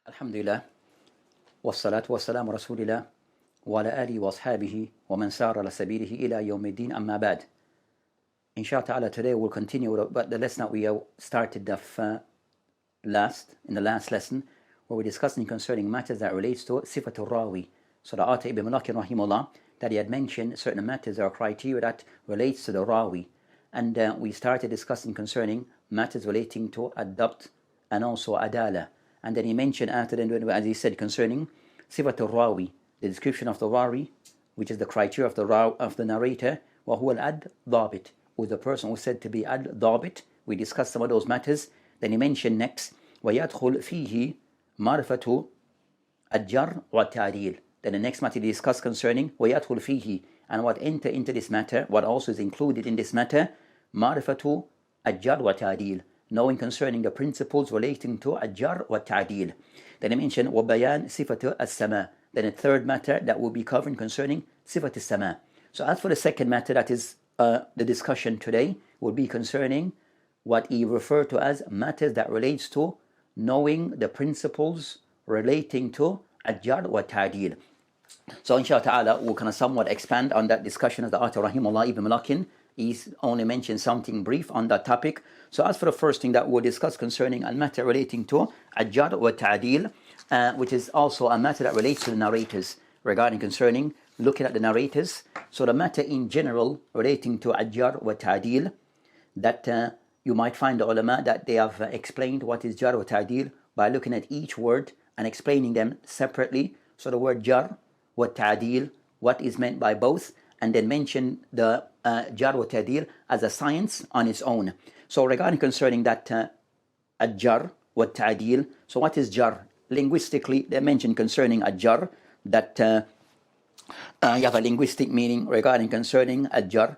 Alhamdulillah, wassalatu wassalamu rasulillah, wa ala alihi wa ashabihi, wa man sara ala sabilihi ila yawmiddin, amma ba'd. Inshallah ta'ala, today we'll continue with the lesson that we started in the last lesson, where we're discussing concerning matters that relates to sifatul rawi. So the author Ibn Malaki rahimahullah, that he had mentioned certain matters or criteria that relates to the rawi. And we started discussing concerning matters relating to adapt and also adala. And then he mentioned after then, as he said, concerning sifatul rawi, the description of the rawi, which is the criteria of the narrator, وهو الضابط, who is the person who is said to be al-dhabit. We discussed some of those matters. Then he mentioned next, ويدخل فيه معرفة الجرح والتعديل. Then the next matter he discussed concerning ويدخل فيه, and what enter into this matter, what also is included in this matter, معرفة الجرح والتعديل, knowing concerning the principles relating to الجرح والتعديل. Then he mentioned وبيان صفة السماء. Then a third matter that will be covering concerning صفة السماء. So as for the second matter, that is the discussion today, will be concerning what he referred to as matters that relates to knowing the principles relating to الجرح والتعديل. So inshallah ta'ala, we'll kind of somewhat expand on that discussion as the author rahimahullah Ibn Malakin. He's only mentioned something brief on that topic. So as for the first thing that we'll discuss concerning a matter relating to al-Jarh wa Tadeel, which is also a matter that relates to the narrators, regarding concerning looking at the narrators. So the matter in general relating to al-Jarh wa Tadeel, that you might find the ulama that they have explained what is Jarh wa Tadeel by looking at each word and explaining them separately. So the word Jarh wa Tadeel, what is meant by both, and then mention the Jarh wa Tadeel as a science on its own. So regarding concerning that Jarh wa Tadeel, so what is Jarh? Linguistically, they mention concerning Jarh that you have a linguistic meaning regarding concerning Jarh,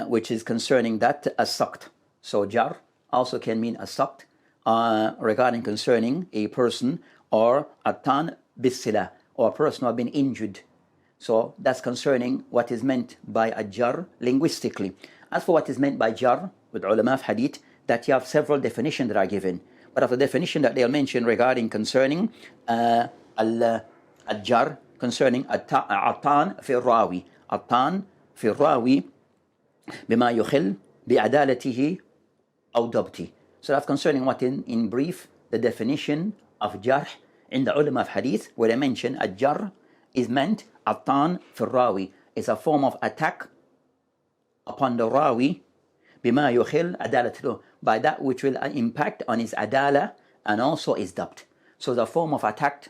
which is concerning that as-saqt. So Jarh also can mean as-saqt regarding concerning a person, or at-tan bis-sila, or a person who have been injured. So that's concerning what is meant by a jarh linguistically. As for what is meant by jarh with ulama of hadith, that you have several definitions that are given. But of the definition that they'll mention regarding concerning al-jarh, concerning at-tan fi rawi, at-tan fi rawi bima yukhil bi'adalatihi aw dabti. So that's concerning what in brief the definition of jarh in the ulama of hadith, where they mention al-jarh is meant at-tan fi rawi, is a form of attack upon the rawi bima yukhil adalatuhu, by that which will impact on his adala and also his dabt. So the form of attack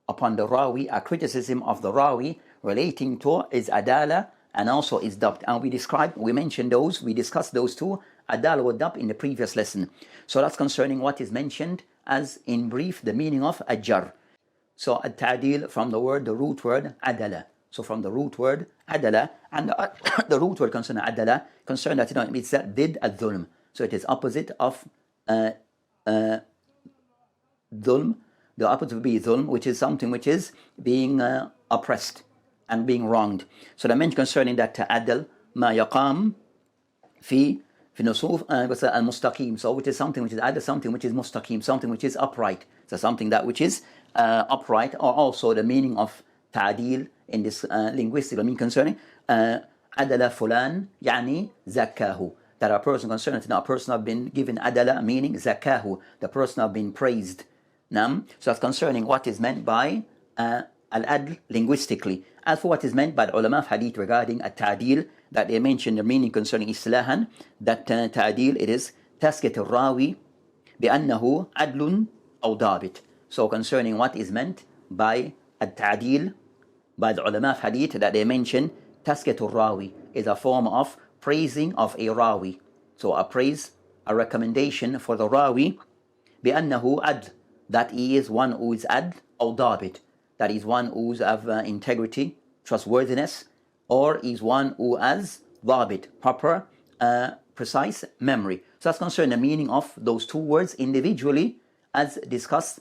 upon the rawi, a criticism of the rawi relating to his adala and also his dabt. And we discussed those two, adala wa dabt, in the previous lesson. So that's concerning what is mentioned as in brief the meaning of al-jarh. So at-Tadeel from the root word adala. So from the root word adala, and the root word concerning adala, concerned that it's did al-dhulm. So it is opposite of dhulm. The opposite would be dhulm, which is something which is being oppressed and being wronged. So the mention concerning that adal ma yaqam fi nusuf al-mustaqim. So which is something which is adal, something which is mustaqim, something which is upright. So something that which is upright, or also the meaning of ta'deel in this linguistic meaning concerning adala fulan yani zakahu, that a person concerned, a person have been given adala, meaning zakahu, the person have been praised. So that's concerning what is meant by al-adl linguistically. As for what is meant by the ulama of hadith regarding at-ta'deel, that they mention the meaning concerning islahan, that ta'deel, it is tasket al-rawi bi-annahu adlun aw dabit. So concerning what is meant by at-ta'deel by the ulama of hadith, that they mention taskiyatul rawi is a form of praising of a rawi. So a praise, a recommendation for the rawi, bi'annahu adl, that he is one who is adl or dabit, that is one who is of integrity, trustworthiness, or is one who has dabit, proper, precise memory. So that's concerning the meaning of those two words individually, as discussed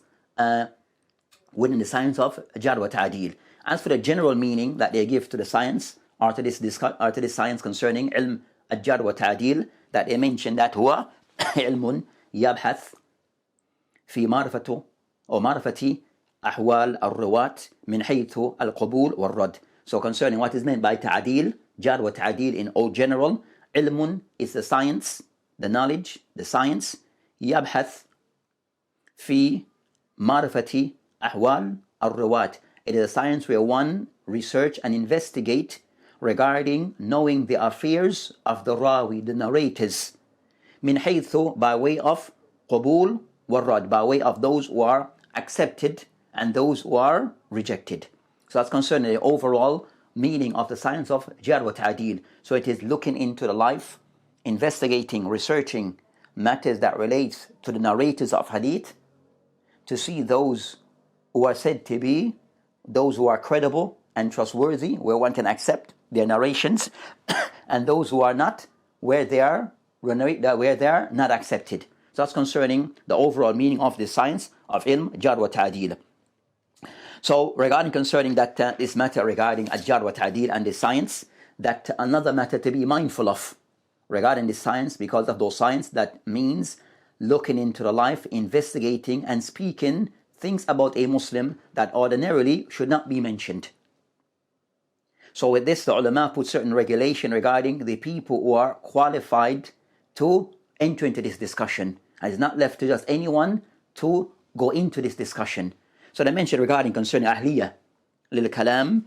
within the science of Jarh wa Tadeel. As for the general meaning that they give to the science, or to this science concerning ilm al-Jarh wa Tadeel, that they mention that huwa ilmun yabhath في معرفة أو معرفة أحوال الرواة من حيث القبول والرد. So concerning what is meant by Tadeel, Jarh wa Tadeel in all general, علم is the science, the knowledge, the science. يبحث في معرفة أحوال الرواة. It is a science where one research and investigate regarding knowing the affairs of the rawi, the narrators. من حيث, by way of قبول والرد, by way of those who are accepted and those who are rejected. So that's concerning the overall meaning of the science of Jarh wa Tadeel. So it is looking into the life, investigating, researching matters that relates to the narrators of Hadith, to see those who are said to be those who are credible and trustworthy, where one can accept their narrations, and those who are not, where they are not accepted. So that's concerning the overall meaning of the science of ilm, Jarh wa Tadeel. So regarding concerning that this matter regarding Jarh wa Tadeel and the science, that another matter to be mindful of regarding this science, because of those science that means looking into the life, investigating and speaking things about a Muslim that ordinarily should not be mentioned. So with this, the ulama put certain regulation regarding the people who are qualified to enter into this discussion. And it's not left to just anyone to go into this discussion. So they mentioned regarding concerning أهلية للكلام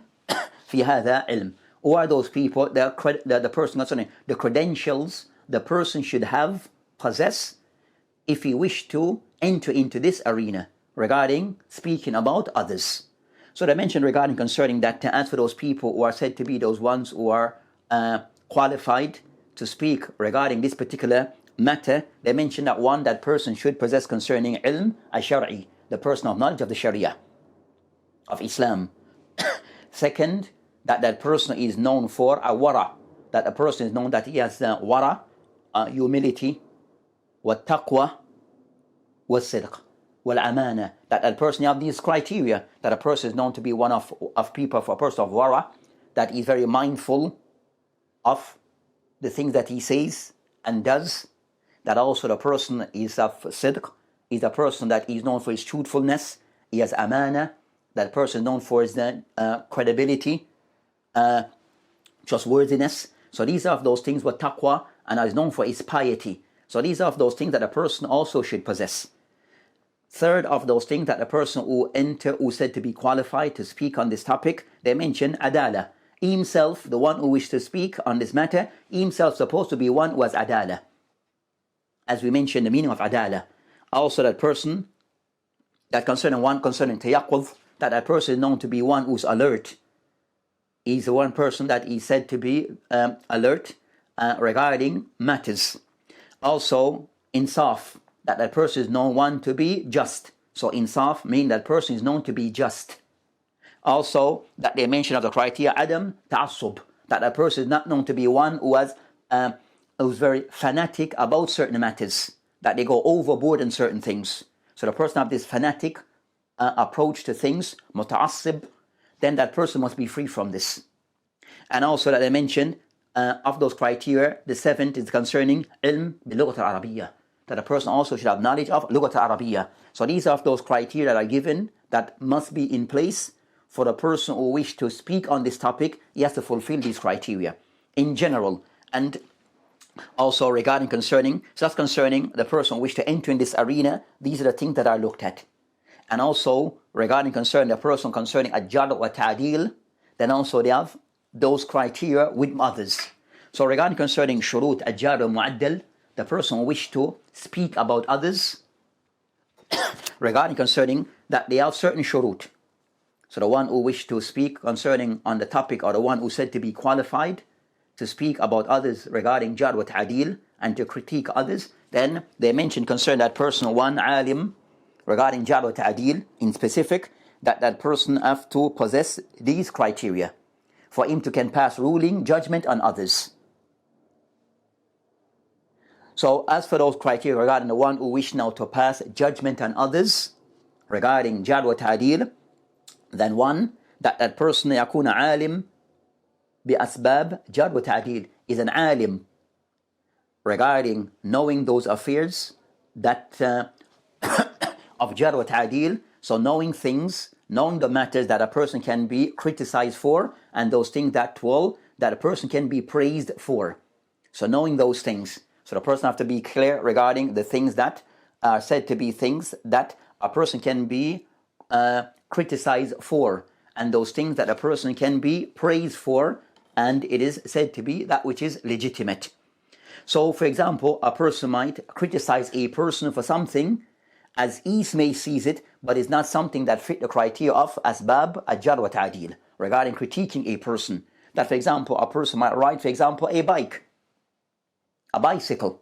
في هذا علم. Who are those people, the person concerning the credentials the person should have, possess, if he wished to enter into this arena regarding speaking about others. So they mentioned regarding concerning that, as for those people who are said to be those ones who are qualified to speak regarding this particular matter, they mentioned that one, that person should possess concerning ilm al-shar'i, the person of knowledge of the Sharia, of Islam. Second, that person is known for a wara, that a person is known that he has wara, humility, wa taqwa, wa sidq, wal amana, that a person have these criteria, that a person is known to be one of people, for a person of wara, that is very mindful of the things that he says and does, that also the person is of sidq, is a person that is known for his truthfulness, he has amana, that person is known for his credibility, trustworthiness. So these are of those things with taqwa, and is known for his piety. So these are of those things that a person also should possess. Third of those things that a person who said to be qualified to speak on this topic, they mention adala. Himself, the one who wished to speak on this matter, himself supposed to be one who has adala. As we mentioned, the meaning of adala. Also that person, that concerning tayaqquz, that person is known to be one who's alert. He's the one person that is said to be alert regarding matters. Also, insaf, that person is known one to be just. So insaf means that person is known to be just. Also, that they mention of the criteria, adam ta'assub, that a person is not known to be one who's very fanatic about certain matters, that they go overboard in certain things. So the person have this fanatic approach to things, muta'assib, then that person must be free from this. And also that they mentioned of those criteria, the seventh is concerning ilm bil-lughat al-arabiyyah, that a person also should have knowledge of lughat al-arabiyyah. So these are those criteria that are given that must be in place for the person who wish to speak on this topic. He has to fulfill these criteria in general. And also regarding concerning, so that's concerning the person who wish to enter in this arena, these are the things that are looked at. And also regarding concerning the person concerning Jarh wa Tadeel, then also they have those criteria with others. So regarding concerning shurut Jarh wa Mu'addal, the person who wish to speak about others, regarding concerning that they have certain shurut. So the one who wish to speak concerning on the topic, or the one who said to be qualified to speak about others regarding Jarh wa Tadeel and to critique others, then they mention concerning that person, one alim, regarding Jarh wa Tadeel in specific, that person have to possess these criteria for him to can pass ruling, judgment on others. So as for those criteria regarding the one who wish now to pass judgment on others regarding Jarh wa Tadeel, then one, that person yakuna alim bi asbab Jarh wa Tadeel, is an alim regarding knowing those affairs that of Jarh wa Tadeel, So knowing things, knowing the matters that a person can be criticized for, and those things that a person can be praised for. So knowing those things. So the person have to be clear regarding the things that are said to be things that a person can be criticized for, and those things that a person can be praised for, and it is said to be that which is legitimate. So for example, a person might criticize a person for something as he may sees it, but it's not something that fit the criteria of asbab al-jarh wa ta'deel, regarding critiquing a person. That for example, a person might ride, for example, a bicycle.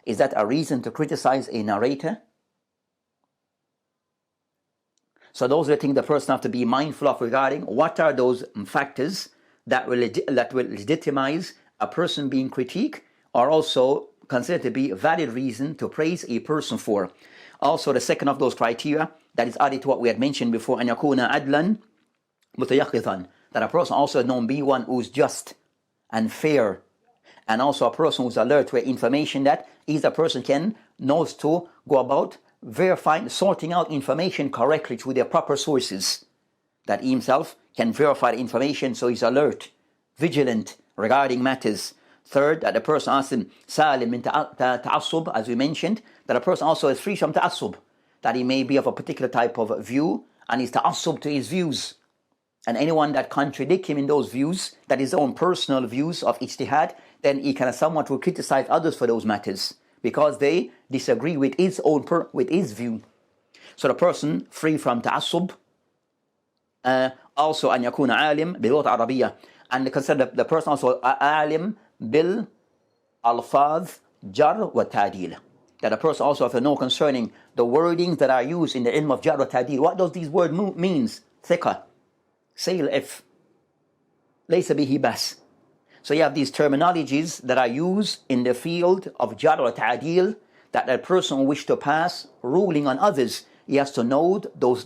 Is that a reason to criticize a narrator? So those are the things the person have to be mindful of regarding what are those factors that will legitimize a person being critiqued, or also considered to be a valid reason to praise a person for. Also, the second of those criteria that is added to what we had mentioned before, أن يكون عدلا متيقظا, that a person also known be one who's just and fair, and also a person who's alert to information that is a person knows to go about verifying, sorting out information correctly through their proper sources, that he himself can verify the information, so he's alert, vigilant regarding matters. Third, that the person also salim min ta'assub, as we mentioned, that a person also is free from ta'assub, that he may be of a particular type of view and is ta'assub to his views, and anyone that contradict him in those views, that his own personal views of ijtihad, then he can somewhat will criticize others for those matters because they disagree with his own with his view. So the person free from ta'assub. Also أن يكون عالم باللغة العربية, and consider the person also عالم بالألفاظ جر والتعديل, that a person also have to know concerning the wordings that are used in the ilm of Jarh wa Tadeel. What does these words means? ثقة, سيل if, ليس به بس. So you have these terminologies that are used in the field of Jarh wa Tadeel, that a person who wish to pass ruling on others, he has to know those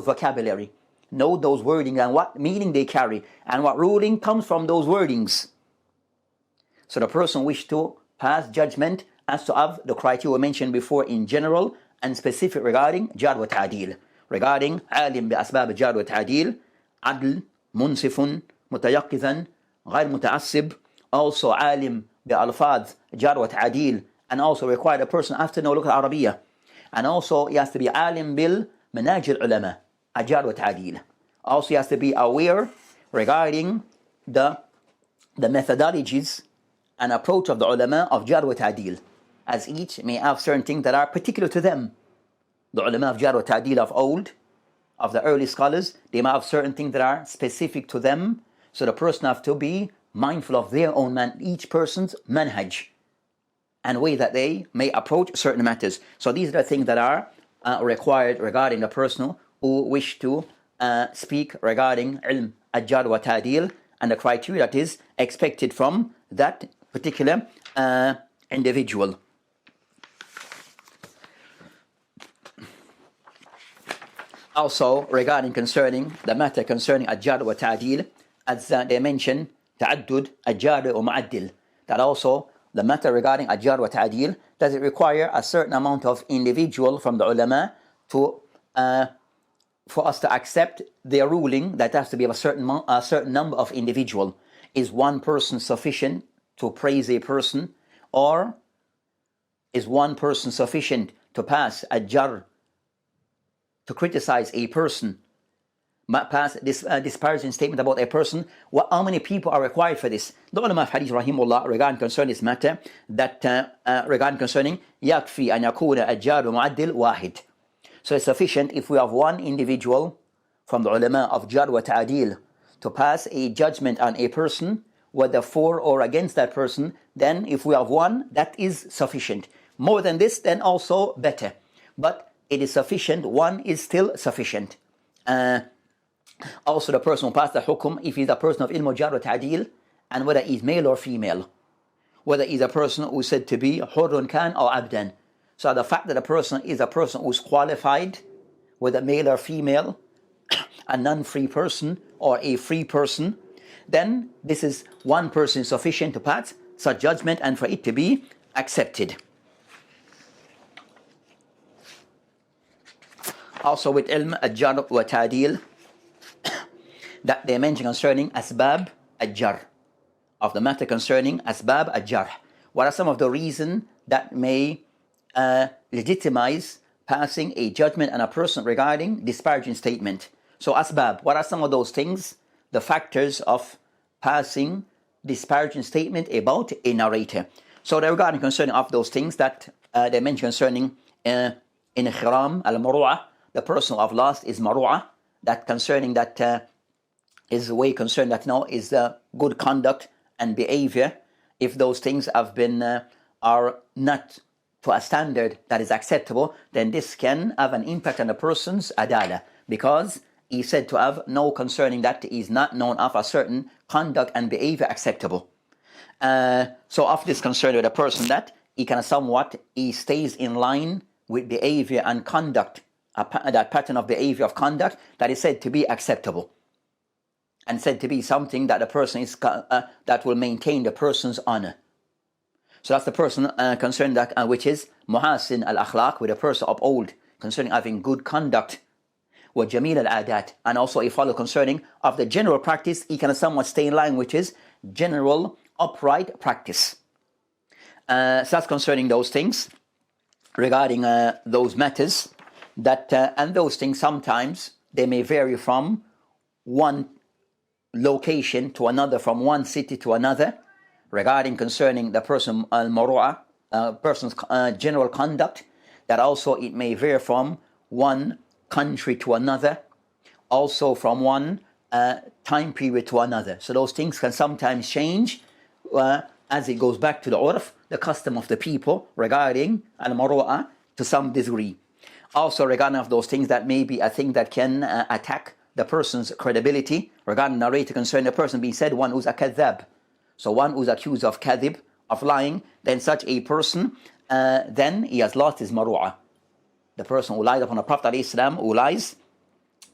vocabulary, know those wordings and what meaning they carry, and what ruling comes from those wordings. So the person wish to pass judgment as to have the criteria we mentioned before in general and specific regarding Jarh wa Tadeel, regarding عالم بأسباب الجرح والتعديل, عدل, منصف, متيقظا, غير متعصب, also عالم بألفاظ جرح وتعديل, and also required a person have to know لغة العربية, and also he has to be عالم بالمناهج العلماء الجرح والتعديل. Also he has to be aware regarding the methodologies and approach of the ulama of Jarh wa Tadeel, as each may have certain things that are particular to them. The ulama of Jarh wa Tadeel of old, of the early scholars, they may have certain things that are specific to them, so the person have to be mindful of their own each person's manhaj and way that they may approach certain matters. So these are the things that are required regarding the person who wish to speak regarding ilm al-Jarh wa Tadeel, and the criteria that is expected from that particular individual. Also, regarding concerning the matter concerning al-Jarh wa Tadeel, as they mention, ta'addud al-Jarh wa Mu'addil, that also the matter regarding al-Jarh wa Tadeel, does it require a certain amount of individual from the ulama to for us to accept their ruling, that has to be of a certain number of individual. Is one person sufficient to praise a person, or is one person sufficient to pass a jar, to criticize a person, pass this disparaging statement about a person? How many people are required for this? The ulama of hadith rahimullah regarding concerning this matter, that regarding concerning yakfi an yakuna al-jar wa mu'addil wahid. So it's sufficient if we have one individual from the ulama of Jarh wa Tadeel to pass a judgment on a person, whether for or against that person. Then if we have one, that is sufficient. More than this, then also better. But it is sufficient, one is still sufficient. Also the person who passed the hukum, if he's a person of ilm Jarh wa Tadeel, and whether he's male or female, whether he's a person who is said to be hurrun kan or abdan. So the fact that a person is a person who's qualified, whether male or female, a non-free person or a free person, then this is one person sufficient to pass such judgment and for it to be accepted. Also with ilm al-Jarh wa Tadeel, that they mention concerning asbab al-Jarh, of the matter concerning asbab al-Jarh. What are some of the reasons that may legitimize passing a judgment on a person regarding disparaging statement? So asbab, what are some of those things, the factors of passing disparaging statement about a narrator? So they're regarding concerning of those things that they mention concerning inhiram al-maru'ah, the person of lost is maru'ah, that concerning that is the way concerned that now is good conduct and behavior. If those things have been are not to a standard that is acceptable, then this can have an impact on the person's adala, because he said to have no concerning that he is not known of a certain conduct and behavior acceptable. So of this concern with a person that he can he stays in line with behavior and conduct, that pattern of behavior of conduct that is said to be acceptable, and said to be something that the person is that will maintain the person's honor. So that's the person concerned that which is muhasin al-akhlaq, with a person of old concerning having good conduct, wa jamil al-adat, and also a follow concerning of the general practice he can somewhat stay in line, which is general upright practice. So that's concerning those things regarding those matters that and those things sometimes they may vary from one location to another, from one city to another, regarding concerning the person al-maru'ah, person's general conduct, that also it may vary from one country to another, also from one time period to another. So those things can sometimes change as it goes back to the urf, the custom of the people regarding al-maru'ah to some degree. Also regarding of those things that may be a thing that can attack the person's credibility, regarding narrator concerning the person being said one who's a kadhab, so one who's accused of kadhib, of lying, then such a person, then he has lost his maru'ah. The person who lies upon the Prophet ﷺ, who lies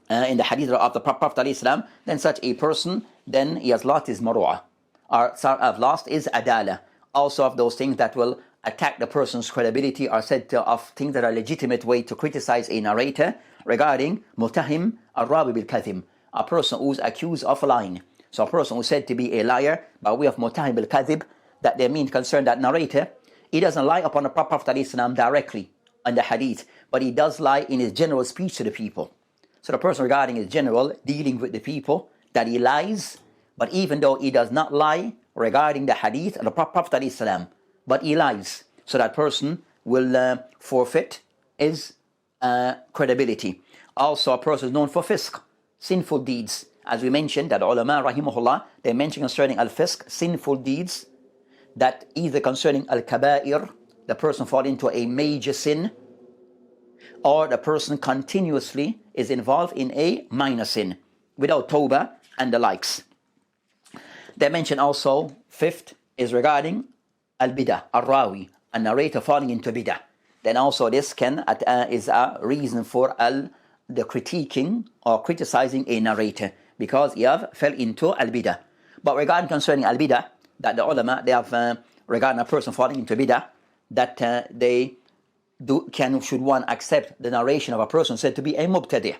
in the hadith of the Prophet ﷺ, then such a person, then he has lost his maru'ah, or have lost his adala. Also of those things that will attack the person's credibility are said to of things that are legitimate way to criticize a narrator, regarding mutahim al-rawi bil-kadhim, a person who's accused of lying. So a person who's said to be a liar by way of mutahim bil-kadhib, that they mean concern that narrator, he doesn't lie upon the Prophet ﷺ directly on the hadith, but he does lie in his general speech to the people. So the person regarding his general dealing with the people, that he lies, but even though he does not lie regarding the hadith of the Prophet ﷺ, but he lies, so that person will forfeit his credibility. Also a person is known for fisq, sinful deeds. As we mentioned, that ulama rahimahullah, they mention concerning al-fisq, sinful deeds, that either concerning al-kaba'ir, the person fall into a major sin, or the person continuously is involved in a minor sin, without tawbah and the likes. They mention also, fifth, is regarding al-bidah, al-rawi, a narrator falling into bidah. Then also this can is a reason for the critiquing or criticizing a narrator, because he have fell into al-bidah. But regarding concerning al-bidah, that the ulama, they have regarding a person falling into bidah, that they should one accept the narration of a person said to be a mubtadi'.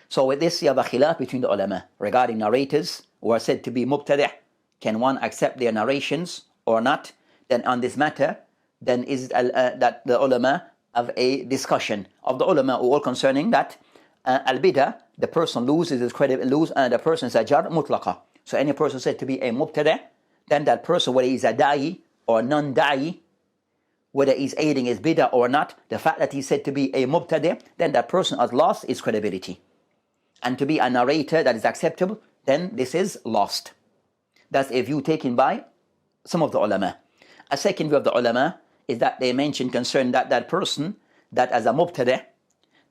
So with this you have a khilaf between the ulama regarding narrators who are said to be mubtadi'. Can one accept their narrations or not? Then on this matter, then is that the ulama have a discussion of the ulama who are concerning that al-bidah, the person loses his credit, the person is a jarh mutlaqa. So any person said to be a mubtada', then that person, whether he's a da'i or non-da'i, whether he's aiding his bid'ah or not, the fact that he's said to be a mubtada', then that person has lost his credibility. And to be a narrator that is acceptable, then this is lost. That's a view taken by some of the ulama. A second view of the ulama is that they mention concern that person that as a mubtada',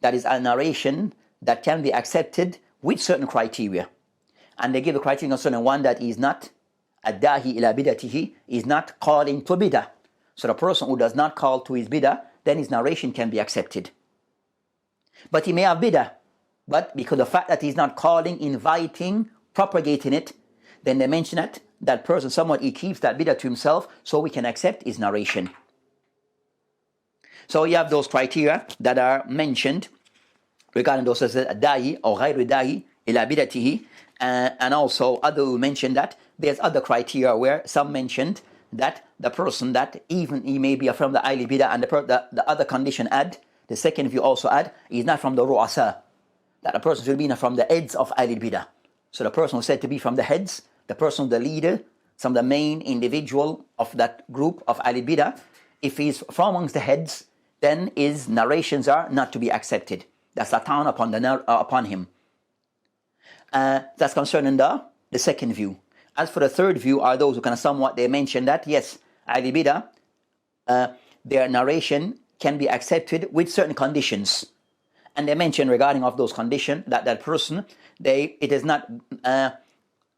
that is a narration that can be accepted with certain criteria. And they give the criteria concerning one, that is not ad-dahi ila bidatihi, is not calling to bidah. So the person who does not call to his bidah, then his narration can be accepted. But he may have bidah, but because of the fact that he's not calling, inviting, propagating it, then they mention that person somewhat he keeps that bidah to himself, so we can accept his narration. So you have those criteria that are mentioned regarding those as da'i or ghayru da'i ila bidatihi, and also other will mention that there's other criteria where some mentioned that the person that even he may be from the Ahli Bidah, and the other condition add, the second view also add, is not from the ru'asa, that the person should be from the heads of Ahli Bidah. So the person was said to be from the heads, the person, the leader, some of the main individual of that group of Ahli Bidah. If he's from amongst the heads, then his narrations are not to be accepted. That's a ta'an upon him. That's concerning the second view. As for the third view, are those who kind of somewhat, they mention that, yes, Ahli Bidah, their narration can be accepted with certain conditions. And they mention regarding of those conditions that that person, it is not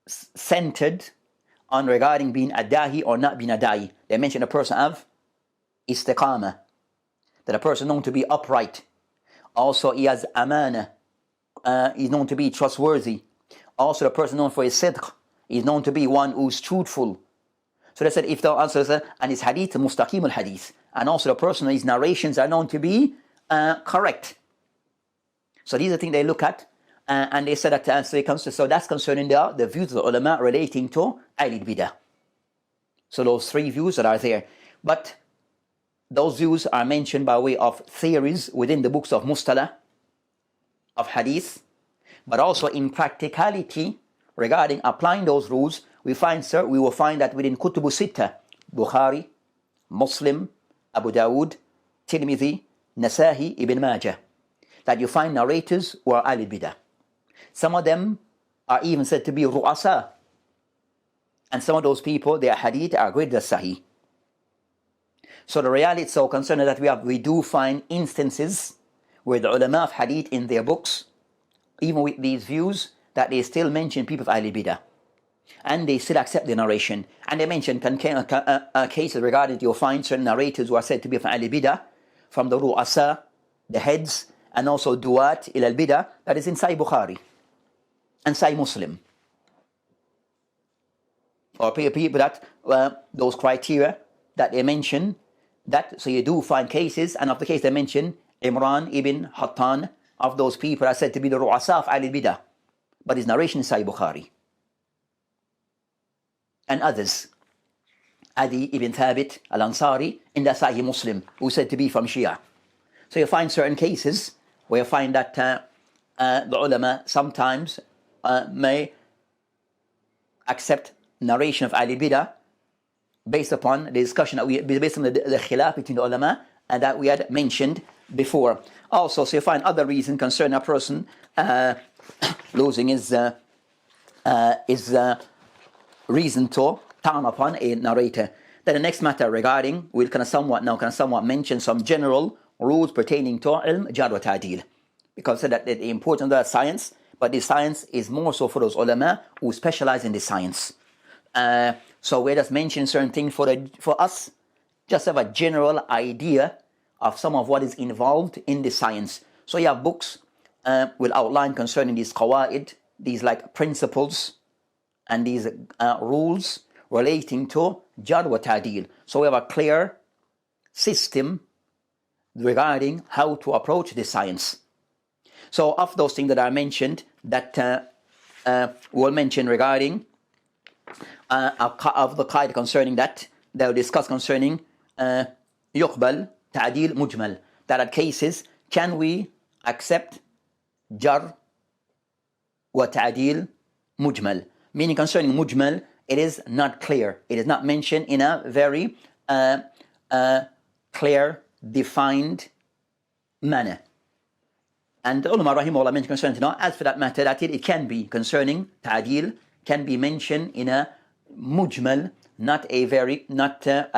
centered on regarding being a dahi or not being a dahi. They mention a person of istiqamah, that a person known to be upright. Also, he has amana, he's known to be trustworthy. Also, the person known for his sidq, is known to be one who's truthful. So they said, if the answer is, and his hadith, mustaqim al-hadith. And also the person, his narrations are known to be correct. So these are things they look at. And they said that, so that's concerning the views of the ulama relating to Ahli Bidah. So those three views that are there. But those views are mentioned by way of theories within the books of Mustalah, of Hadith, but also in practicality regarding applying those rules. We will find that within Kutubu Sitta, Bukhari, Muslim, Abu Dawood, Tirmidhi, Nasa'i, Ibn Majah, that you find narrators who are Ahli Bidah. Some of them are even said to be ru'asa, and some of those people, their hadith are greater than sahih. So the reality is so concerned that we do find instances where the ulama of hadith in their books, even with these views, that they still mention people of Ahli Bidah, and they still accept the narration. And they mention cases regarding, you'll find certain narrators who are said to be from Ahli Bidah, from the ru'asa, the heads, and also duat ila al-bidah, that is in Sahih Bukhari and Sahih Muslim. Or people that, those criteria that they mention, that, so you do find cases, and of the case they mention, Imran ibn Hattan, of those people are said to be the ru'asa of Ahli Bidah, but his narration is Sahih Bukhari. And others, Adi ibn Thabit al-Ansari in the Sahih Muslim, who said to be from Shia. So you find certain cases where you find that the ulama sometimes may accept narration of Ahli Bidah based upon the discussion that based on the khilaf between the ulama and that we had mentioned before. Also, so you find other reasons concerning a person losing his reason to turn upon a narrator. Then the next matter regarding, we'll kind of somewhat mention some general rules pertaining to ilm, Jarh wa Tadeel, because that the importance of that science, but this science is more so for those ulama who specialize in this science. So we just mention certain things for us, just have a general idea of some of what is involved in this science. So you have books will outline concerning these qawaid, these like principles and these rules relating to Jarh wa Tadeel. So we have a clear system regarding how to approach this science. So of those things that I mentioned, that we'll mention regarding of the qaida concerning that, they'll discuss concerning yuqbal, ta'deel, mujmal, that at cases, can we accept Jarh wa Tadeel mujmal? Meaning concerning mujmal, it is not clear. It is not mentioned in a very clear, defined manner. And the ulama rahimahullah mentioned concerning, as for that matter, that it can be concerning ta'deel, can be mentioned in a mujmal, not a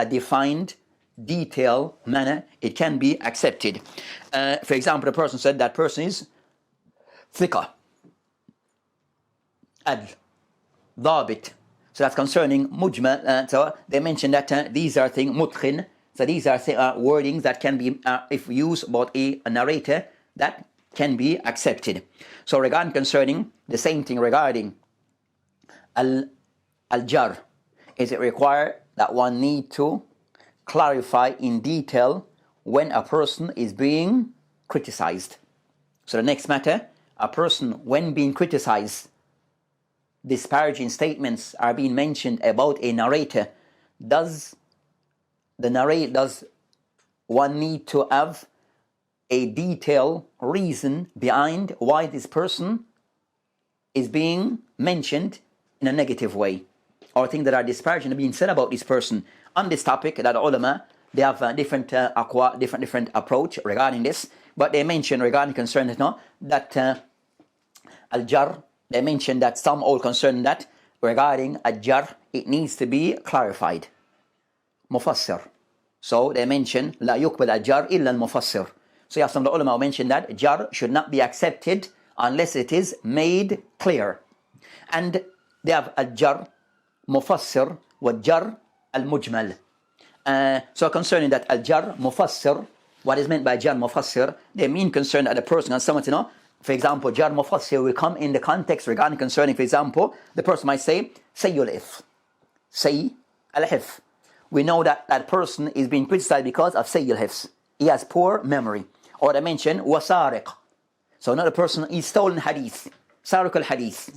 defined, detailed manner. It can be accepted. For example, the person said that person is thiqa, adl, dhabit. So that's concerning mujmal. So they mentioned that these are things, mutqin. So these are wordings that can be, if used about a narrator, that can be accepted. So regarding concerning the same thing regarding al-jarh, is it required that one need to clarify in detail when a person is being criticized? So the next matter, a person when being criticized, disparaging statements are being mentioned about a narrator, does one need to have a detailed reason behind why this person is being mentioned in a negative way, or things that are disparaging being said about this person? On this topic, that ulama, they have a different approach regarding this, but they mention regarding concern that al-Jarh, they mention that some all concern that regarding al-Jarh, it needs to be clarified, mufassir. So they mention la yuqbal al-Jarh illa al-mufassir. So some of the ulama mention that Jarh should not be accepted unless it is made clear. And they have al-Jarh mufassir wa Jarh al-mujmal. So concerning that al-Jarh mufassir, what is meant by Jarh mufassir, they mean concern that the person has someone to know. For example, Jarh mufassir will come in the context regarding concerning, for example, the person might say, Sayyul if. Say al-hif. We know that that person is being criticized because of Sayyul hifs. He has poor memory. Or they mention wasariq. So another person is stolen hadith. Sariq al-hadith.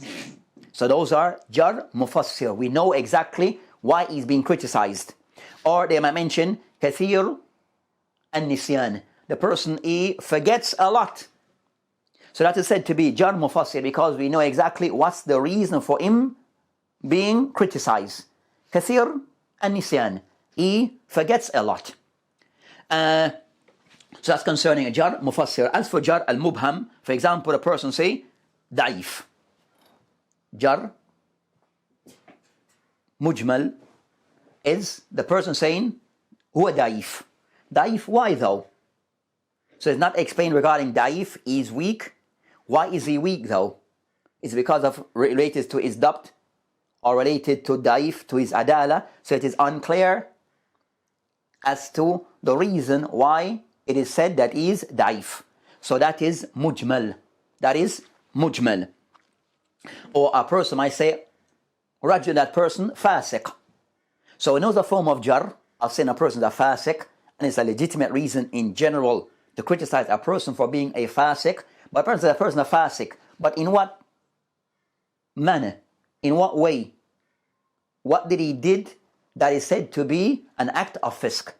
So those are Jarh mufassir. We know exactly why he's being criticized. Or they might mention kathir An-Nisa'I. The person, he forgets a lot. So that is said to be Jarh mufassir because we know exactly what's the reason for him being criticized. Kathir An-Nisa'I. He forgets a lot. So that's concerning a Jarh mufassir. As for Jarh al-mubham, for example, a person say da'if. Jarh mujmal is the person saying huwa da'if. Da'if, why though? So it's not explained regarding da'if, he is weak. Why is he weak though? It's because of related to his dabt or related to da'if, to his adala. So it is unclear as to the reason why it is said that he is da'if. So that is mujmal. That is mujmal. Or a person might say, rajul, that person, fasiq. So another form of Jarh, of saying a person is a fasiq, and it's a legitimate reason in general to criticize a person for being a fasiq. But a person is a fasiq. But in what manner? In what way? What did he did that is said to be an act of fisk?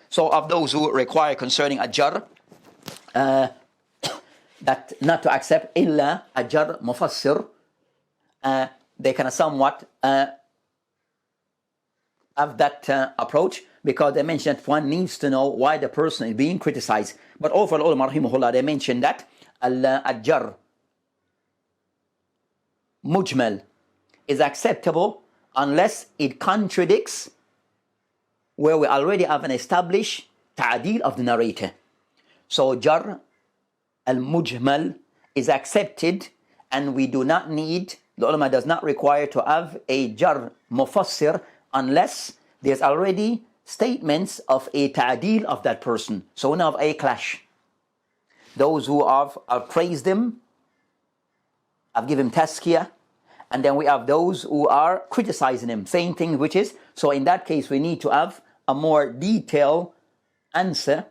So of those who require concerning a Jarh, that not to accept illa a Jarh mufassir, they can somewhat have that approach, because they mention that one needs to know why the person is being criticized. But overall, ulama rahimahullah, they mention that al-Jarh mujmal is acceptable unless it contradicts where we already have an established Tadeel of the narrator. So Jarh al-mujmal is accepted, and we do not need, the ulama does not require to have a Jarh mufassir unless there's already statements of a Tadeel of that person. So we now have a clash. Those who have praised him, have given tazkiyah, and then we have those who are criticizing him, saying things which is, so in that case we need to have a more detailed answer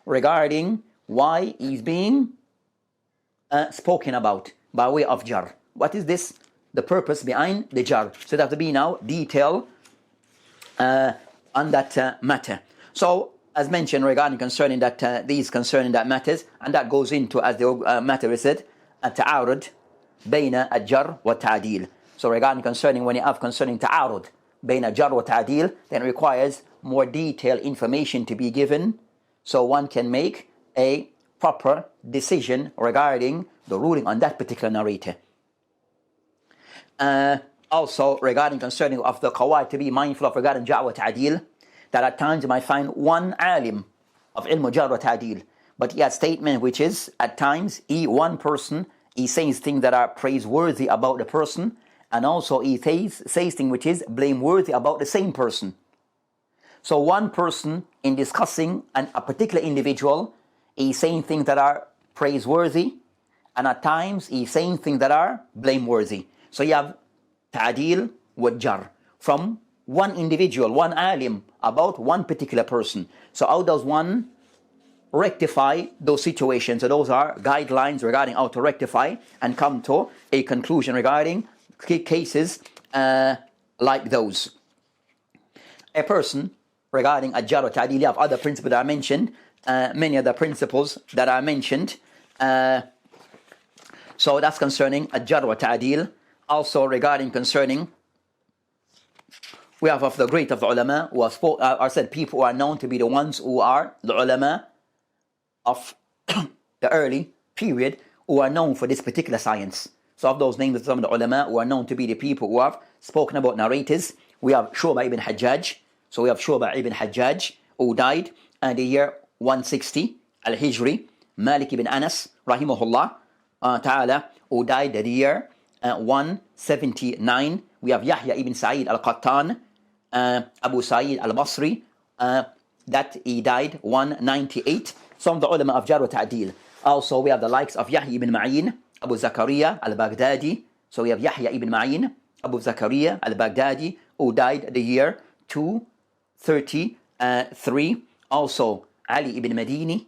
regarding why he's being spoken about by way of Jarh. What is this? The purpose behind the Jarh. So there have to be now detail on that matter. So as mentioned regarding concerning that these concerning that matters, and that goes into, as the matter is said, at-ta'arud bayna al-Jarh wa Tadeel. So regarding concerning, when you have concerning ta'arud bayna al-Jarh wa Tadeel, then it requires more detailed information to be given so one can make a proper decision regarding the ruling on that particular narrator. Also regarding concerning of the qawaid to be mindful of regarding Jarh wa Tadeel, that at times you might find one alim of ilm Jarh wa Tadeel, but he has statement which is at times one person he says things that are praiseworthy about the person, and also he says things which is blameworthy about the same person. So one person in discussing a particular individual, he's saying things that are praiseworthy, and at times he's saying things that are blameworthy. So you have Tadeel with Jarh from one individual, one alim, about one particular person. So how does one rectify those situations. So those are guidelines regarding how to rectify and come to a conclusion regarding cases like those. A person regarding Jarh wa Ta'deel, you have other principles that I mentioned, many of the principles that I mentioned. So that's concerning Jarh wa Ta'deel. Also regarding concerning, we have of the great of the ulama who are said people who are known to be the ones who are the ulama of the early period who are known for this particular science. So of those names of some of the ulama who are known to be the people who have spoken about narrators, we have Shu'bah ibn Hajjaj. So we have Shu'bah ibn Hajjaj who died in the year 160 al-Hijri. Malik ibn Anas rahimahullah ta'ala who died in the year 179. We have Yahya ibn Sa'id al-Qattan, Abu Sa'id al-Basri, that he died 198. Some of the ulama of Jarh wa Ta'deel. Also we have the likes of Yahya ibn Ma'in, Abu Zakaria al-Baghdadi. So we have Yahya ibn Ma'in, Abu Zakaria al-Baghdadi, who died the year 233. Also Ali ibn Madini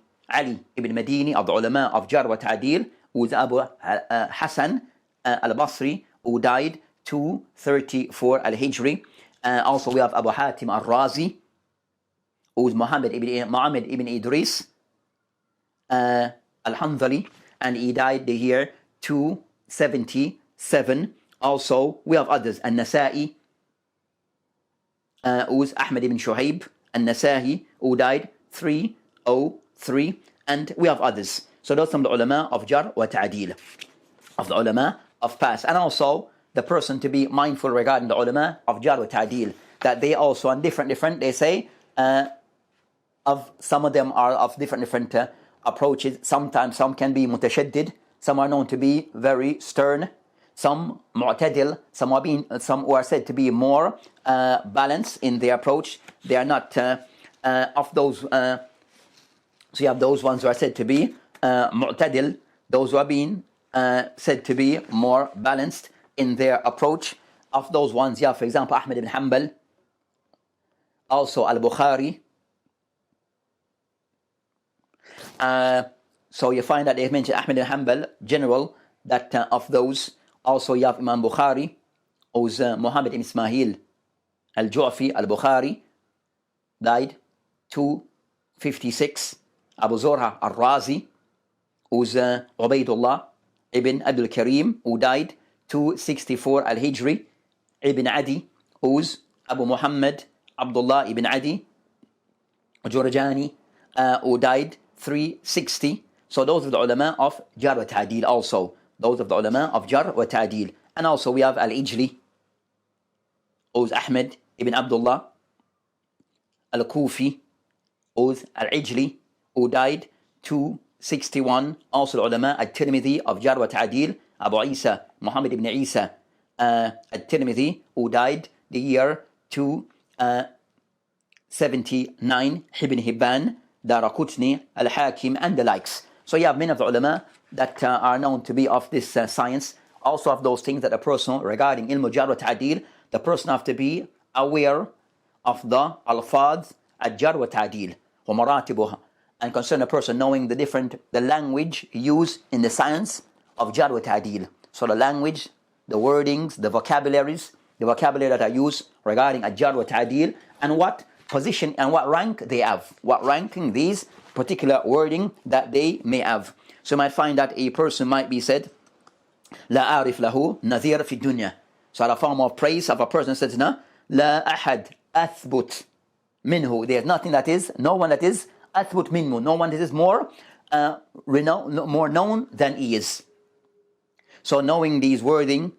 of the ulama of Jarh wa Ta'deel, who is Abu Hassan al-Basri, who died 234 al-Hijri. Also we have Abu Hatim al-Razi, who is Muhammad ibn Idris al-Hanzali, and he died the year 277. Also we have others, An-Nisa'i, who is Ahmad ibn Shuhaib An-Nisa'i, who died 303, and we have others. So those are some of the ulama of Jarh wa Ta'deel, of the ulama of past. And also the person to be mindful regarding the ulama of Jarh wa Ta'deel, that they also on different, they say, of some of them are of different approaches. Sometimes some can be mutashaddid, some are known to be very stern, some mu'tadil, some who are said to be more balanced in their approach. They are not of those. So you have those ones who are said to be mu'tadil, those who are being said to be more balanced in their approach. Of those ones, yeah, for example, Ahmad ibn Hanbal, also al-Bukhari. So you find that they mentioned Ahmad ibn Hanbal, general, that of those. Also you have Imam Bukhari, who's Muhammad ibn Ismail al-Ju'fi al-Bukhari, died 256. Abu Zur'a al-Razi, who's Ubaydullah ibn Abdul Karim, who died 264 al-Hijri. Ibn Adi, who's Abu Muhammad Abdullah ibn Adi Jurjani, who died 360. So those are the ulama of Jarh wa Ta'deel also. Those of the ulama of Jarh wa Ta'deel. And also we have Al-Ijli, who's Ahmed ibn Abdullah Al-Kufi, who's Al-Ijli, who died 261. Also the ulama At-Timithi of Jarh wa Ta'deel, Abu Isa Muhammad ibn Isa At-Timithi, who died the year 279. Ibn Hibban, Daraqutni, Al-Hakim, and the likes. So you have many of the ulama that are known to be of this science. Also of those things that a person regarding ilm Jarh wa Ta'deel, the person have to be aware of the alfaz at Jarh wa Ta'deel wa maratibuha, and concern a person knowing the language used in the science of Jarh wa Ta'deel. So the language, the wordings, the vocabulary that are used regarding Jarh wa Ta'deel, and what position and what rank they have, what ranking these particular wording that they may have. So you might find that a person might be said, La arif lahu nadhir fi dunya. So a form of praise of a person says, La ahad athbut minhu. There's nothing that is, no one that is athbut minhu, no one that is more more known than he is. So knowing these wording,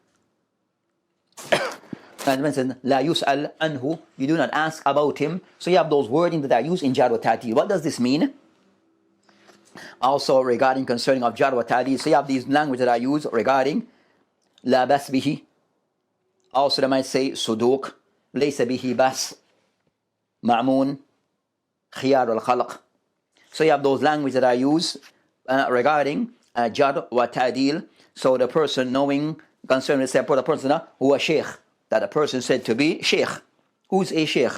and mentioned, La yus'al anhu, you do not ask about him. So you have those wording that are used in Jarh wa Ta'deel. What does this mean? Also regarding concerning of Jarh wa Ta'deel, so you have these language that are used regarding La bas bihi. Also they might say Suduq, Laysa bihi bas, Ma'mun, Khiyar al-Khalq. So you have those language that are used regarding Jarh wa Ta'deel. So the person knowing concerning the person who a sheikh, that a person said to be sheikh. Who's a sheikh?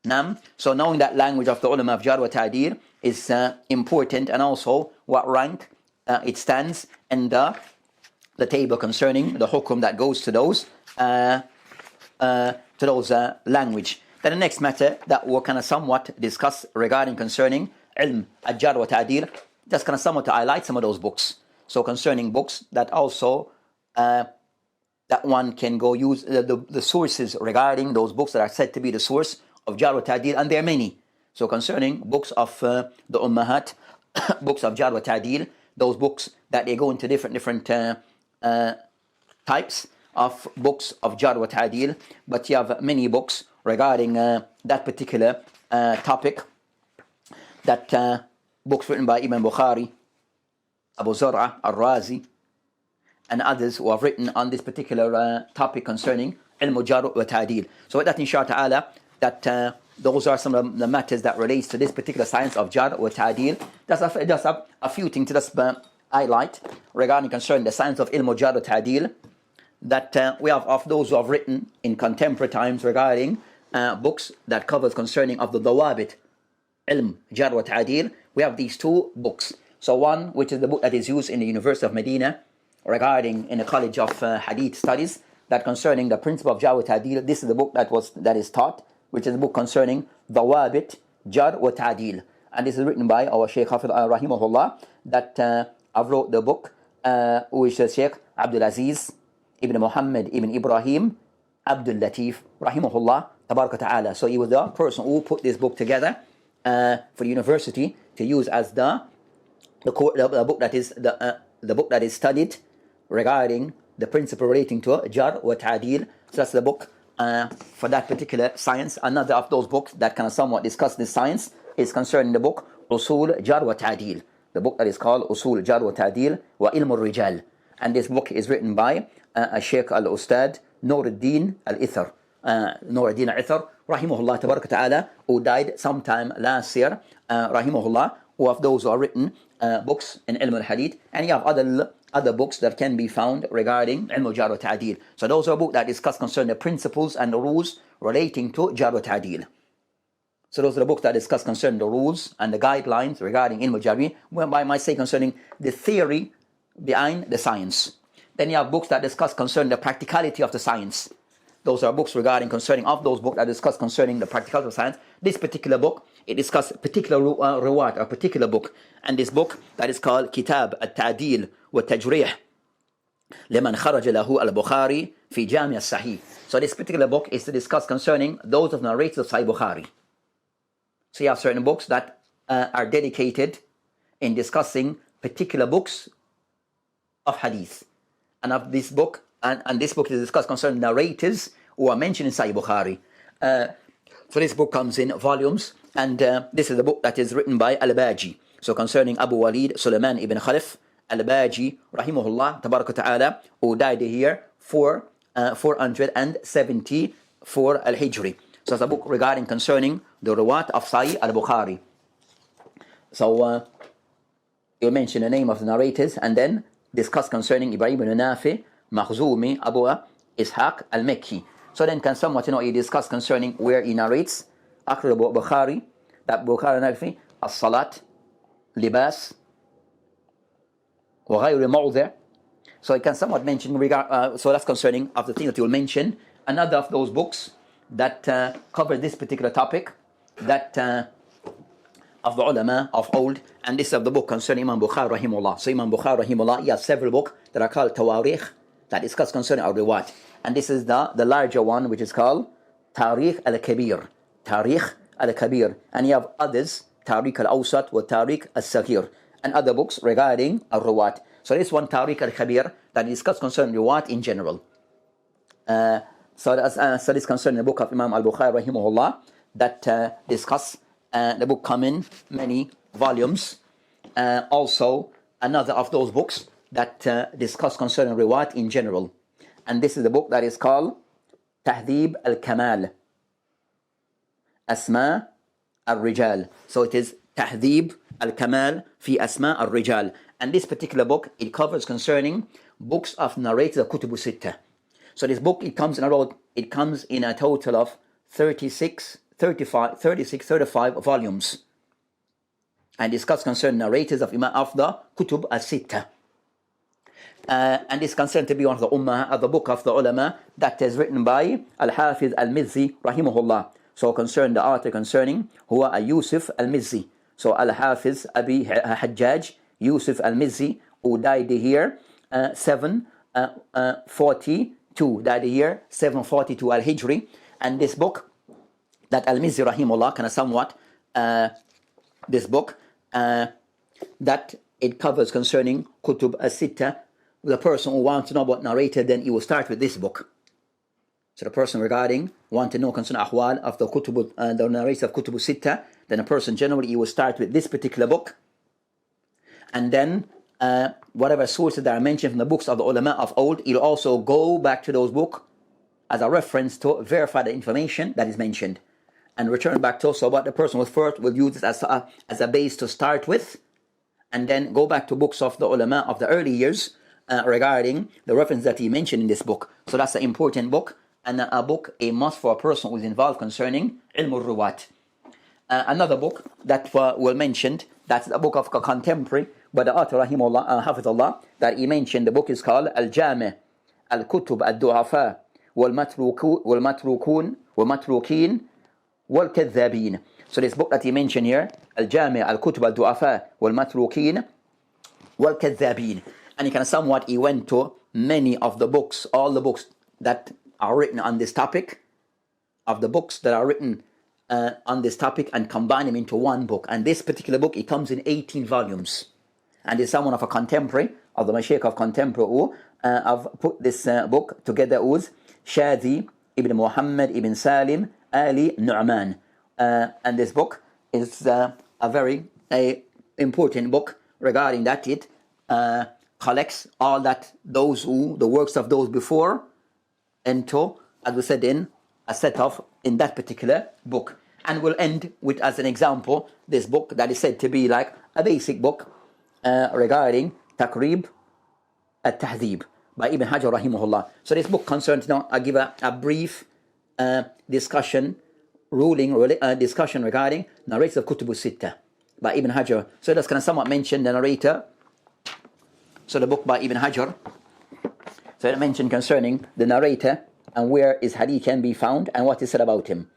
So knowing that language of the ulama of Jarh wa Tadeel is important, and also what rank it stands in the table concerning the hukum that goes to those language. Then the next matter that we'll kind of somewhat discuss regarding concerning ilm al-Jarh wa Tadeel, just kind of somewhat to highlight some of those books. So concerning books that also that one can go use the sources regarding those books that are said to be the source of Jarh wa Tadeel, and there are many. So concerning books of the Ummahat, books of Jarh wa Tadeel, those books that they go into different types of books of Jarh wa Tadeel, but you have many books regarding that particular topic. That books written by Imam Bukhari, Abu Zur'a, Al-Razi, and others who have written on this particular topic concerning ilm Jarh wa Tadeel. So with that, inshallah ta'ala, that those are some of the matters that relates to this particular science of Jarh wa Tadeel. Just a few things to just highlight regarding concerning the science of ilm Jarh wa Tadeel, that we have of those who have written in contemporary times regarding books that covers concerning of the dawabit ilm Jarh wa Tadeel. We have these two books. So one, which is the book that is used in the University of Medina regarding in the College of Hadith Studies, that concerning the principle of Jarh wa Tadeel. This is the book that is taught, which is the book concerning dawabit Jarh wa Tadeel, and this is written by our Shaykh Hafid rahimahullah, that I've wrote the book, which is Shaykh Abdul Aziz ibn Muhammad ibn Ibrahim Abdul Latif rahimahullah tabaraka ta'ala. So he was the person who put this book together for the university to use as the book that is the book that is studied regarding the principle relating to Jarh wa Tadeel. So that's the book for that particular science. Another of those books that kind of somewhat discuss this science is concerning the book Usul Jarh wa Tadeel, the book that is called Usul Jarh wa Tadeel wa Ilm al-Rijal. And this book is written by Shaykh al-Ustad Nuruddin al-Ithar, Nuruddin al-Ithar rahimahullah tabaraka ta'ala, who died sometime last year, rahimahullah, who of those who are written books in Ilm al-Hadith. And you have other books that can be found regarding Ilm Jarh wa Tadeel. So those are books that discuss concerning the principles and the rules relating to Jarh wa Tadeel. So those are the books that discuss concerning the rules and the guidelines regarding Ilm Jarh, well, I might say concerning the theory behind the science. Then you have books that discuss concerning the practicality of the science. Those are books regarding concerning of those books that discuss concerning the practicality of science. This particular book, it discusses a particular riwayat, a particular book. And this book that is called Kitab At-Tadeel wa Tajrih Liman Kharaja Lahu Al-Bukhari Fi Jami' As-Sahih. So this particular book is to discuss concerning those of the narrators of Sahih Bukhari. So you have certain books that are dedicated in discussing particular books of hadith. And of this book, and this book is discussed concerning narrators who are mentioned in Sahih Bukhari. So this book comes in volumes, and this is the book that is written by Al-Baji. So concerning Abu Walid Sulaiman ibn Khalif Al-Baji rahimahullah tabaraka ta'ala, who died here 474 Al-Hijri. So it's a book regarding concerning the Ruwat of Sahih Al-Bukhari. So you'll mention the name of the narrators, and then discuss concerning Ibrahim ibn Nafi Makhzumi Abu Ishaq al-Mekki. So then can somewhat, he discuss concerning where he narrates Akhir Bukhari, that Bukhari Nafi, As-Salat, Libas, wa ghayri mawdi'. So he can somewhat mention so that's concerning of the thing that he will mention. Another of those books that cover this particular topic, that of the ulama of old, and this is of the book concerning Imam Bukhari rahimahullah. So Imam Bukhari rahimahullah, he has several books that are called Tawarikh, that discuss concerning our riwayat. And this is the larger one, which is called Tarikh al-Kabir. Tarikh al-Kabir. And you have others, Tarikh al-Awsat wa Tarikh al-Saghir, and other books regarding al-Ruwat. So this one, Tarikh al-Kabir, that discuss concerning riwayat in general. So this concerning the book of Imam al-Bukhari rahimahullah, that discuss the book come in many volumes. Also another of those books that discuss concerning riwayat in general. And this is the book that is called Tahdhib al-Kamal Asma al-Rijal. So it is Tahdhib al-Kamal fi Asma al-Rijal. And this particular book, it covers concerning books of narrators of Kutub Sittah. So this book, it comes in a total of 36 35, 36, 35 volumes, and discuss concerning narrators of Imam of the Kutub as-Sitta. And is considered to be one of the Ummah of the book of the ulama that is written by Al-Hafiz Al-Mizzi rahimahullah. So concerning the author concerning Huwa Yusuf Al-Mizzi. So Al-Hafiz Abi Hajjaj Yusuf Al-Mizzi, who died the year 742, died the year 742 Al-Hijri. And this book that Al-Mizzi rahimahullah kind of somewhat this book that it covers concerning Kutub as-Sitta. The person who wants to know about narrator, then he will start with this book. So the person want to know concerning ahwal of the Kutub, the narrators of Kutub as-Sitta, then a person generally he will start with this particular book, and then whatever sources that are mentioned from the books of the ulama of old, he'll also go back to those books as a reference to verify the information that is mentioned, and return back to. So what the person will use it as a base to start with, and then go back to books of the ulama of the early years regarding the reference that he mentioned in this book. So that's an important book, and a book, a must for a person who is involved concerning ilm al-ruwat. Another book that we'll mention, that's a book of a contemporary, but the author rahimahullah, hafidhullah, that he mentioned, the book is called Al-Jami' Al-Kutub Al-Du'afa Wal-Matrukun Wal-Kadhabin. So this book that he mentioned here, Al-Jami' Al-Kutub Al-Du'afa Wal-Matrukin Wal-Kadhabin. And he went to many of the books, all the books that are written on this topic, of the books that are written on this topic, and combine them into one book. And this particular book, it comes in 18 volumes. And is someone of a contemporary, of the Mashaykh of contemporary, who have put this book together with Shadi ibn Muhammad ibn Salim Ali Nu'man. And this book is a very important book regarding that it collects all the works of those before into, as we said, in a set of in that particular book. And we'll end with, as an example, this book that is said to be like a basic book regarding Taqrib At-Tahdhib by Ibn Hajar rahimahullah. So this book concerns, I give a brief discussion regarding narrators of Kutub as-Sitta by Ibn Hajar. So that's kind of somewhat mention the narrator. So the book by Ibn Hajar, so it mentioned concerning the narrator and where his hadith can be found and what is said about him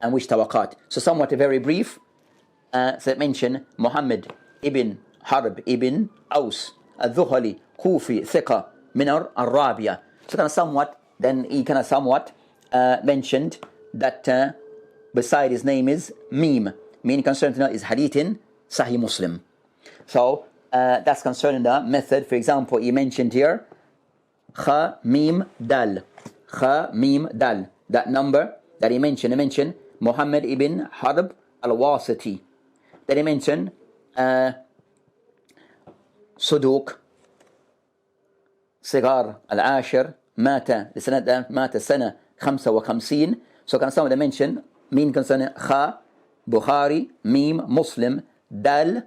and which tawaqat. So somewhat a very brief. So it mentioned Muhammad ibn Harb ibn Aus al-Dhuhali Kufi Thiqa Minar al-Rabia. So kind of somewhat, then he kind of somewhat mentioned that beside his name is Mim, meaning concerning is hadith in Sahih Muslim. So that's concerning the method. For example, he mentioned here Kha Mim Dal. Kha Mim Dal. That number that he mentioned Muhammad ibn Harb al-Wasiti. Then he mentioned Suduq Sigar al-Ashir Mata Sana 55. So can someone mention mean concerning Kha Bukhari Mim Muslim Dal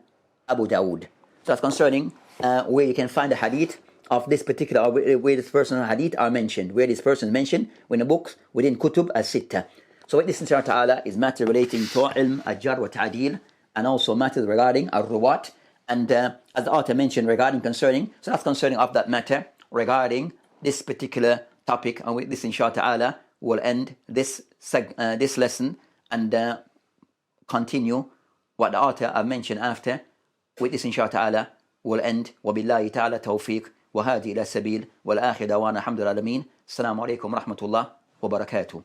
Abu Dawood. So that's concerning where you can find the hadith of this particular, where this person's hadith are mentioned, where this person is mentioned in the books within Kutub as-Sitta. So what this inshallah ta'ala is matter relating to ilm al-Jarh wa Tadeel, and also matters regarding al-Ruwat, and as the author mentioned regarding concerning, so that's concerning of that matter regarding this particular topic. And with this inshallah ta'ala will end this lesson and continue what the author have mentioned after. With this inshallah ta'ala will end. وبالله تعالى توفيق وهذه إلى سبيل والآخر دعوانا الحمد لله العالمين. السلام عليكم ورحمة الله وبركاته.